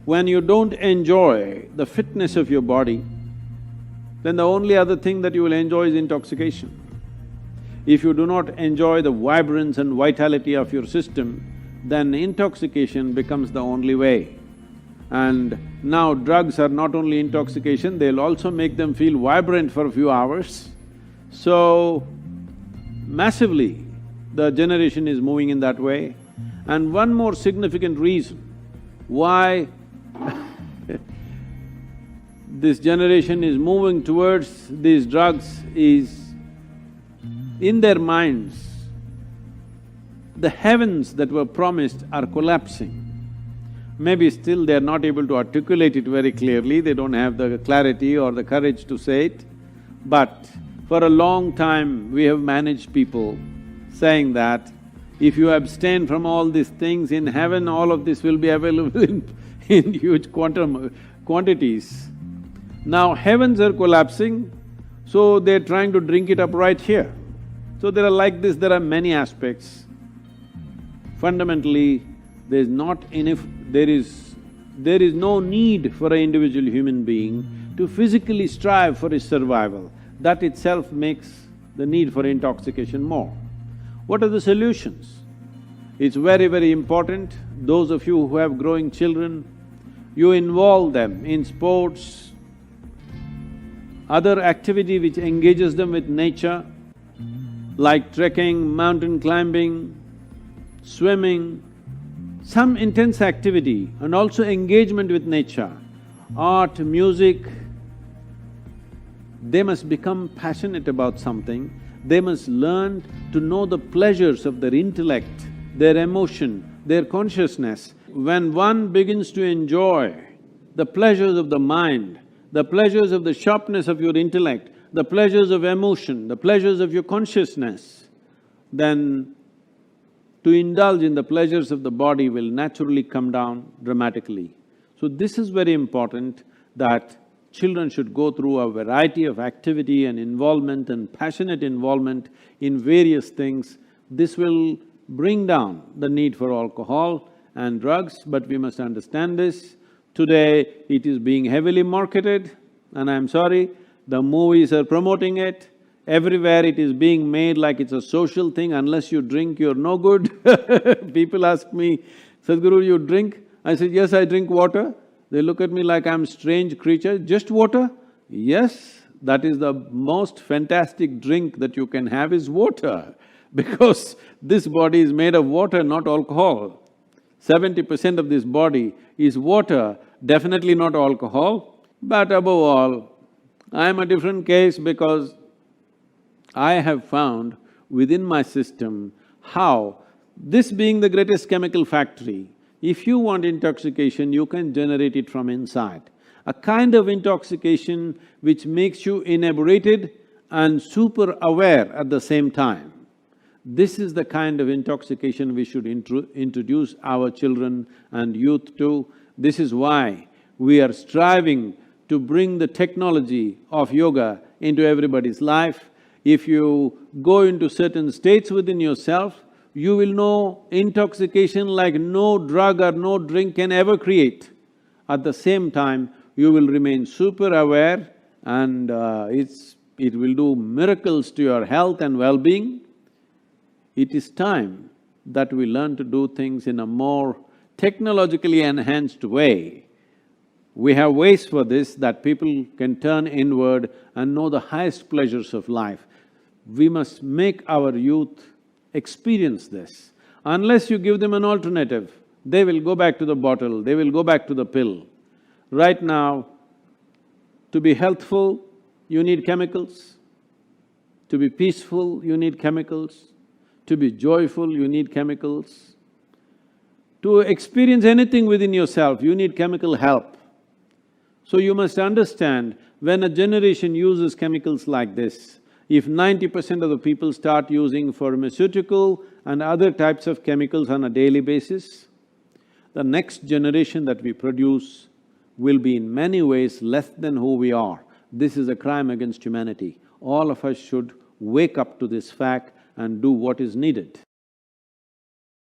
When you don't enjoy the fitness of your body, then the only other thing that you will enjoy is intoxication. If you do not enjoy the vibrance and vitality of your system, then intoxication becomes the only way. And now drugs are not only intoxication, they'll also make them feel vibrant for a few hours. So, massively, the generation is moving in that way. And one more significant reason why this generation is moving towards these drugs is, in their minds, the heavens that were promised are collapsing. Maybe still they're not able to articulate it very clearly, they don't have the clarity or the courage to say it, but for a long time we have managed people saying that if you abstain from all these things, in heaven all of this will be available in huge quantities. Now heavens are collapsing, so they're trying to drink it up right here. So there are like this, there are many aspects. Fundamentally, there is no need for an individual human being to physically strive for his survival. That itself makes the need for intoxication more. What are the solutions? It's very, very important, those of you who have growing children, you involve them in sports, other activity which engages them with nature, like trekking, mountain climbing, swimming, some intense activity and also engagement with nature, art, music. They must become passionate about something, they must learn to know the pleasures of their intellect, their emotion, their consciousness. When one begins to enjoy the pleasures of the mind, the pleasures of the sharpness of your intellect, the pleasures of emotion, the pleasures of your consciousness, then to indulge in the pleasures of the body will naturally come down dramatically. So this is very important, that children should go through a variety of activity and involvement and passionate involvement in various things. This will bring down the need for alcohol and drugs, but we must understand this. Today, it is being heavily marketed, and I'm sorry, the movies are promoting it. Everywhere it is being made like it's a social thing, unless you drink, you're no good. People ask me, Sadhguru, you drink? I said, yes, I drink water. They look at me like I'm a strange creature, just water? Yes, that is the most fantastic drink that you can have is water, because this body is made of water, not alcohol. 70% of this body is water, definitely not alcohol. But above all, I'm a different case because I have found within my system how, this being the greatest chemical factory, if you want intoxication, you can generate it from inside. A kind of intoxication which makes you inebriated and super aware at the same time. This is the kind of intoxication we should introduce our children and youth to. This is why we are striving to bring the technology of yoga into everybody's life. If you go into certain states within yourself, you will know intoxication like no drug or no drink can ever create. At the same time, you will remain super aware and it will do miracles to your health and well-being. It is time that we learn to do things in a more technologically enhanced way. We have ways for this that people can turn inward and know the highest pleasures of life. We must make our youth experience this. Unless you give them an alternative, they will go back to the bottle, they will go back to the pill. Right now, to be healthful, you need chemicals. To be peaceful, you need chemicals. To be joyful, you need chemicals. To experience anything within yourself, you need chemical help. So you must understand, when a generation uses chemicals like this, if 90% of the people start using pharmaceutical and other types of chemicals on a daily basis, the next generation that we produce will be in many ways less than who we are. This is a crime against humanity. All of us should wake up to this fact and do what is needed.